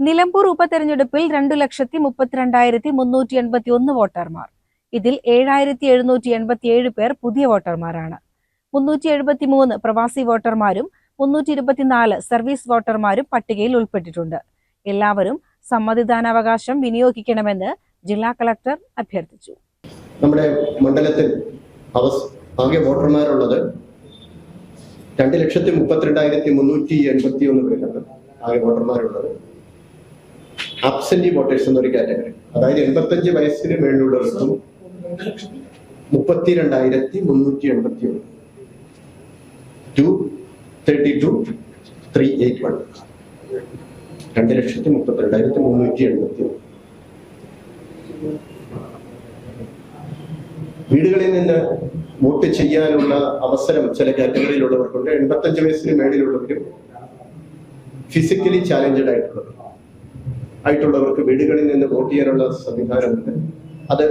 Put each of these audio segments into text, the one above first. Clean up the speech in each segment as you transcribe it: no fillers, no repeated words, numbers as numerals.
നിലമ്പൂർ ഉപതെരഞ്ഞെടുപ്പിൽ 2,32,381 വോട്ടർമാർ. ഇതിൽ 7,787 പേർ പുതിയ വോട്ടർമാരാണ്. 373 പ്രവാസി വോട്ടർമാരും 324 സർവീസ് വോട്ടർമാരും പട്ടികയിൽ ഉൾപ്പെട്ടിട്ടുണ്ട്. എല്ലാവരും സമ്മതിദാനാവകാശം വിനിയോഗിക്കണമെന്ന് ജില്ലാ കളക്ടർ അഭ്യർത്ഥിച്ചു. നമ്മുടെ മണ്ഡലത്തിൽ ആകെ വോട്ടർമാരുള്ളത് 2,32,381 പേരാണ് ആകെ വോട്ടർമാരുള്ളത്. ആബ്സെന്റി വോട്ടേഴ്സ് എന്നൊരു കാറ്റഗറി, അതായത് 85 വയസ്സിന് മേളിലുള്ളവർക്കും 32,381 232,381 2,32,381 വീടുകളിൽ നിന്ന് വോട്ട് ചെയ്യാനുള്ള അവസരം ചില കാറ്റഗറിയിലുള്ളവർക്കുണ്ട്. 85 വയസ്സിന് മേളിലുള്ളവരും ഫിസിക്കലി ചാലഞ്ചഡ് ആയിട്ടുള്ളവർക്ക് വീടുകളിൽ നിന്ന് വോട്ട് ചെയ്യാനുള്ള സംവിധാനമുണ്ട്. അത്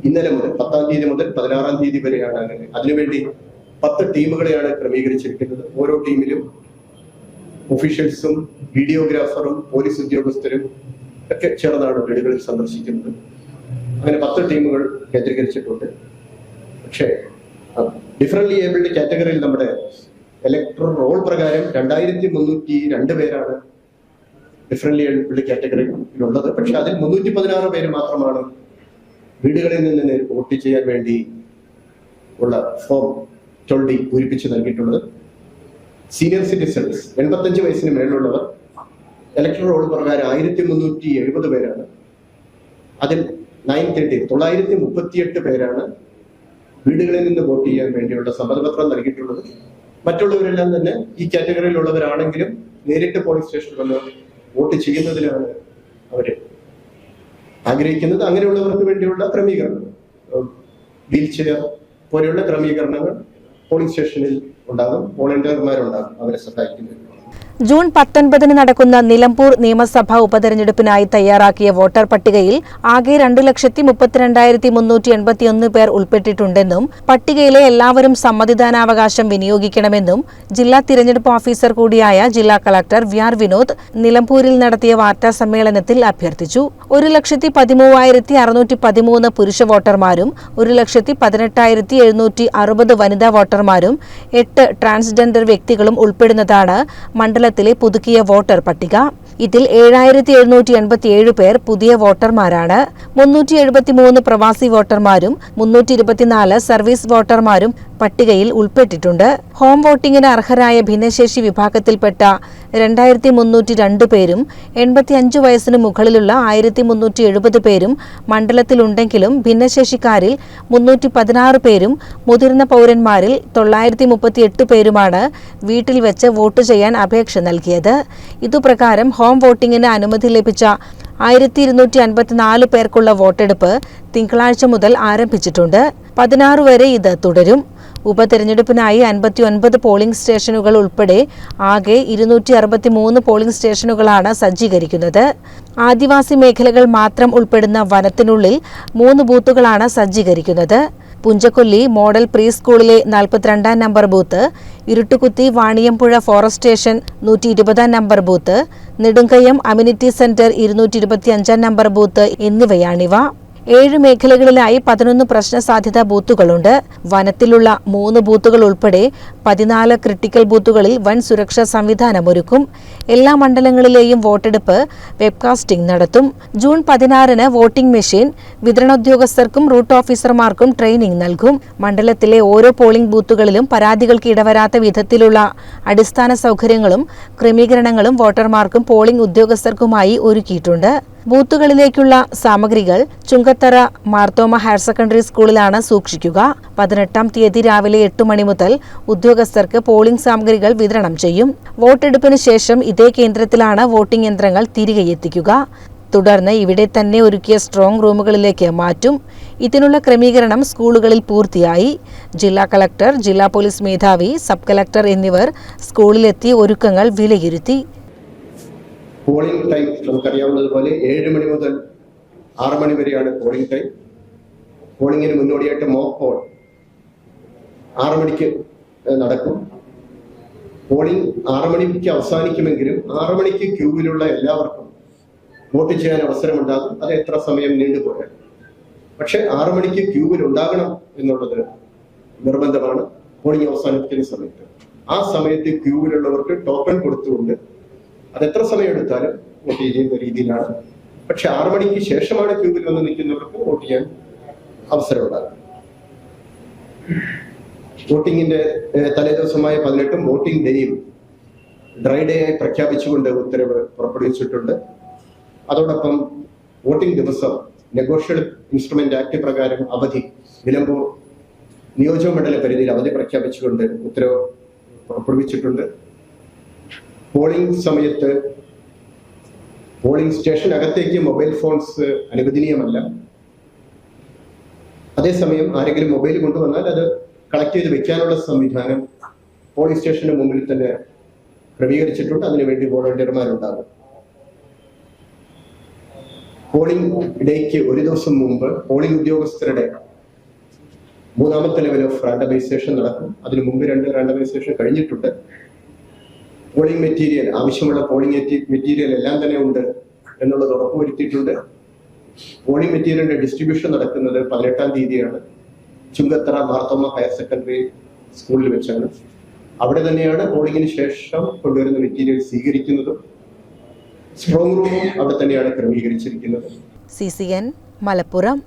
ഇന്നലെ മുതൽ 10-ാം തീയതി മുതൽ 16-ാം തീയതി വരെയാണ്. അങ്ങനെ അതിനുവേണ്ടി 10 ടീമുകളെയാണ് ക്രമീകരിച്ചിരിക്കുന്നത്. ഓരോ ടീമിലും ഒഫീഷ്യൽസും വീഡിയോഗ്രാഫറും പോലീസ് ഉദ്യോഗസ്ഥരും ഒക്കെ ചേർന്നാണ് വീടുകളിൽ സന്ദർശിക്കുന്നത്. അങ്ങനെ 10 ടീമുകൾ കേന്ദ്രീകരിച്ചിട്ടുണ്ട്. പക്ഷേ ഡിഫറൻറ്റ്ലി ഏബിൾഡ് കാറ്റഗറിയിൽ നമ്മുടെ ഇലക്ടറൽ റോൾ പ്രകാരം 2,302 പേരാണ് ഡിഫറൻറ്റ്ലി ഏബിൾഡ് കാറ്റഗറിയിലുള്ളത്. പക്ഷെ അതിൽ 316 പേര് മാത്രമാണ് വീടുകളിൽ നിന്ന് വോട്ട് ചെയ്യാൻ വേണ്ടി ഉള്ള ഫോം 20 പൂരിപ്പിച്ച് നൽകിയിട്ടുള്ളത്. സീനിയർ സിറ്റിസൺസ് 85 വയസ്സിന് മേലുള്ളവർ ഇലക്ടറൽ റോൾ പ്രകാരം 1,370 പേരാണ്. അതിൽ 938 പേരാണ് വീടുകളിൽ നിന്ന് വോട്ട് ചെയ്യാൻ വേണ്ടിയുള്ള സമ്മതപത്രം നൽകിയിട്ടുള്ളത്. മറ്റുള്ളവരെല്ലാം തന്നെ ഈ കാറ്റഗറിയിലുള്ളവരാണെങ്കിലും നേരിട്ട് പോളിംഗ് സ്റ്റേഷനിൽ വന്ന് വോട്ട് ചെയ്യുന്നതിനാണ് അവര് ആഗ്രഹിക്കുന്നത്. അങ്ങനെയുള്ളവർക്ക് വേണ്ടിയുള്ള ക്രമീകരണം, വീൽ ചെയർ പോലെയുള്ള ക്രമീകരണങ്ങൾ പോളിംഗ് സ്റ്റേഷനിൽ ഉണ്ടാകും. വോളണ്ടിയർമാരുണ്ടാകും അവരെ സഹായിക്കുന്നത്. ജൂൺ 19 നടക്കുന്ന നിലമ്പൂർ നിയമസഭാ ഉപതെരഞ്ഞെടുപ്പിനായി തയ്യാറാക്കിയ വോട്ടർ പട്ടികയിൽ ആകെ 2,32,381 പേർ ഉൾപ്പെട്ടിട്ടുണ്ടെന്നും പട്ടികയിലെ എല്ലാവരും സമ്മതിദാനാവകാശം വിനിയോഗിക്കണമെന്നും ജില്ലാ തിരഞ്ഞെടുപ്പ് ഓഫീസർ കൂടിയായ ജില്ലാ കളക്ടർ വി.ആർ. വിനോദ് നിലമ്പൂരിൽ നടത്തിയ വാർത്താ സമ്മേളനത്തിൽ അഭ്യർത്ഥിച്ചു. 1,13,613 പുരുഷ വോട്ടർമാരും 1,18,760 വനിതാ വോട്ടർമാരും 8 ട്രാൻസ്ജെൻഡർ വ്യക്തികളും ഉൾപ്പെടുന്നതാണ് മണ്ഡലത്തിലെ പുതുക്കിയ വോട്ടർ പട്ടിക. ഇതിൽ 7,787 പേർ പുതിയ വോട്ടർമാരാണ്. 373 പ്രവാസി വോട്ടർമാരും 324 സർവീസ് വോട്ടർമാരും പട്ടികയിൽ ഉൾപ്പെട്ടിട്ടുണ്ട്. ഹോം വോട്ടിംഗിന് അർഹരായ ഭിന്നശേഷി വിഭാഗത്തിൽപ്പെട്ട 2,302 പേരും 85 വയസ്സിന് മുകളിലുള്ള 1,370 പേരും മണ്ഡലത്തിലുണ്ടെങ്കിലും ഭിന്നശേഷിക്കാരിൽ 316 പേരും മുതിർന്ന പൗരന്മാരിൽ 938 പേരുമാണ് വീട്ടിൽ വെച്ച് വോട്ട് ചെയ്യാൻ അപേക്ഷ നൽകിയത്. ഇതുപ്രകാരം ഹോം വോട്ടിംഗിന് അനുമതി ലഭിച്ച 1,254 പേർക്കുള്ള വോട്ടെടുപ്പ് തിങ്കളാഴ്ച മുതൽ ആരംഭിച്ചിട്ടുണ്ട്. 16 വരെ ഇത് തുടരും. ഉപതെരഞ്ഞെടുപ്പിനായി 59 പോളിംഗ് സ്റ്റേഷനുകൾ ഉൾപ്പെടെ ആകെ 263 പോളിംഗ് സ്റ്റേഷനുകളാണ് സജ്ജീകരിക്കുന്നത്. ആദിവാസി മേഖലകൾ മാത്രം ഉൾപ്പെടുന്ന വനത്തിനുള്ളിൽ 3 ബൂത്തുകളാണ് സജ്ജീകരിക്കുന്നത്. പുഞ്ചക്കൊല്ലി മോഡൽ പ്രീ സ്കൂളിലെ 42-ാം number booth, Iruttukuthi Vaniyampuzha forest station 120-ാം നമ്പർ ബൂത്ത്, നെടുങ്കയം അമ്യൂണിറ്റി സെന്റർ 225-ാം നമ്പർ ബൂത്ത് എന്നിവയാണിവ. 7 മേഖലകളിലായി 11 പ്രശ്ന സാധ്യതാ ബൂത്തുകളുണ്ട്. വനത്തിലുള്ള 3 ബൂത്തുകൾ ഉൾപ്പെടെ 14 ക്രിട്ടിക്കൽ ബൂത്തുകളിൽ വൻ സുരക്ഷാ സംവിധാനമൊരുക്കും. എല്ലാ മണ്ഡലങ്ങളിലെയും വോട്ടെടുപ്പ് വെബ്കാസ്റ്റിംഗ് നടത്തും. ജൂൺ 16-ന് വോട്ടിംഗ് മെഷീൻ വിതരണോദ്യോഗസ്ഥർക്കും റൂട്ട് ഓഫീസർമാർക്കും ട്രെയിനിംഗ് നൽകും. മണ്ഡലത്തിലെ ഓരോ പോളിംഗ് ബൂത്തുകളിലും പരാതികൾക്ക് ഇടവരാത്ത വിധത്തിലുള്ള അടിസ്ഥാന സൗകര്യങ്ങളും ക്രമീകരണങ്ങളും വോട്ടർമാർക്കും പോളിംഗ് ഉദ്യോഗസ്ഥർക്കുമായി ഒരുക്കിയിട്ടുണ്ട്. ബൂത്തുകളിലേക്കുള്ള സാമഗ്രികൾ ചുങ്കത്തറ മാർത്തോമ ഹയർ സെക്കൻഡറി സ്കൂളിലാണ് സൂക്ഷിക്കുക. 18-ാം തീയതി രാവിലെ 8 മണി മുതൽ ഉദ്യോഗസ്ഥർക്ക് പോളിംഗ് സാമഗ്രികൾ വിതരണം ചെയ്യും. വോട്ടെടുപ്പിന് ശേഷം ഇതേ കേന്ദ്രത്തിലാണ് വോട്ടിംഗ് യന്ത്രങ്ങൾ തിരികെ എത്തിക്കുക. തുടർന്ന് ഇവിടെ തന്നെ ഒരുക്കിയ സ്ട്രോങ് റൂമുകളിലേക്ക് മാറ്റും. ഇതിനുള്ള ക്രമീകരണം സ്കൂളുകളിൽ പൂർത്തിയായി. ജില്ലാ കളക്ടർ, ജില്ലാ പോലീസ് മേധാവി, സബ് കളക്ടർ എന്നിവർ സ്കൂളിലെത്തി ഒരുക്കങ്ങൾ വിലയിരുത്തി. പോളിംഗ് ടൈം നമുക്കറിയാവുന്നതുപോലെ 7 മണി മുതൽ 6 മണി വരെയാണ് പോളിംഗ് ടൈം. പോളിംഗിന് മുന്നോടിയായിട്ട് മോക്ക് പോൾ 6 മണിക്ക് നടക്കും. പോളിംഗ് 6 മണിക്ക് അവസാനിക്കുമെങ്കിലും 6 മണിക്ക് ക്യൂവിലുള്ള എല്ലാവർക്കും വോട്ട് ചെയ്യാൻ അവസരമുണ്ടാകും. അത് എത്ര സമയം നീണ്ടുപോയാൽ. പക്ഷെ 6 മണിക്ക് ക്യൂവിൽ ഉണ്ടാകണം എന്നുള്ളത് നിർബന്ധമാണ് പോളിംഗ് അവസാനിക്കുന്ന സമയത്ത്. ആ സമയത്ത് ക്യൂവിലുള്ളവർക്ക് ടോക്കൺ കൊടുത്തുകൊണ്ട് അത് എത്ര സമയം എടുത്താലും വോട്ട് ചെയ്യുന്ന രീതിയിലാണ്. പക്ഷെ 6 മണിക്ക് ശേഷമാണ് ക്യൂവിൽ വന്ന് നിൽക്കുന്നവർക്ക് വോട്ട് ചെയ്യാൻ അവസരമുണ്ടാകും. വോട്ടിങ്ങിന്റെ തലേദിവസമായ 18 വോട്ടിംഗ് ഡേയും ഡ്രൈ ഡേ ആയി പ്രഖ്യാപിച്ചുകൊണ്ട് ഉത്തരവ് പുറപ്പെടുവിച്ചിട്ടുണ്ട്. അതോടൊപ്പം വോട്ടിംഗ് ദിവസം നെഗോഷ്യൽ ഇൻസ്ട്രുമെന്റ് ആക്ട് പ്രകാരം അവധി, നിലമ്പൂർ നിയോജകമണ്ഡല പരിധിയിൽ അവധി പ്രഖ്യാപിച്ചുകൊണ്ട് ഉത്തരവ് പുറപ്പെടുവിച്ചിട്ടുണ്ട്. പോളിംഗ് സമയത്ത് പോളിംഗ് സ്റ്റേഷനകത്തേക്ക് മൊബൈൽ ഫോൺസ് അനുവദനീയമല്ല. അതേസമയം ആരെങ്കിലും മൊബൈൽ കൊണ്ടുവന്നാൽ അത് കളക്ട് ചെയ്ത് വെക്കാനുള്ള സംവിധാനം പോളിംഗ് സ്റ്റേഷന് മുമ്പിൽ തന്നെ ക്രമീകരിച്ചിട്ടുണ്ട്. അതിനുവേണ്ടി വോളണ്ടിയർമാരുണ്ടാകും. പോളിംഗ് ഡേക്ക് ഒരു ദിവസം മുമ്പ് പോളിംഗ് ഉദ്യോഗസ്ഥരുടെ 3ാമത്തെ ലെവൽ ഓഫ് റാൻഡമൈസേഷൻ നടക്കും. അതിനു മുമ്പ് 2 റാൻഡമൈസേഷൻ കഴിഞ്ഞിട്ടുണ്ട്. പോളിംഗ് മെറ്റീരിയൽ, ആവശ്യമുള്ള പോളിംഗ് മെറ്റീരിയൽ എല്ലാം തന്നെ ഉണ്ട് എന്നുള്ളത് ഉറപ്പുവരുത്തിയിട്ടുണ്ട്. പോളിംഗ് മെറ്റീരിയലിന്റെ ഡിസ്ട്രിബ്യൂഷൻ നടക്കുന്നത് 18-ാം തീയതിയാണ്. ചുങ്കത്തറ മാർത്തോമ ഹയർ സെക്കൻഡറി സ്കൂളിൽ വെച്ചാണ്. അവിടെ തന്നെയാണ് പോളിംഗിന് ശേഷം കൊണ്ടുവരുന്ന മെറ്റീരിയൽ സ്വീകരിക്കുന്നതും. സ്ട്രോങ് റൂമും അവിടെ തന്നെയാണ് ക്രമീകരിച്ചിരിക്കുന്നത്. CCN മലപ്പുറം.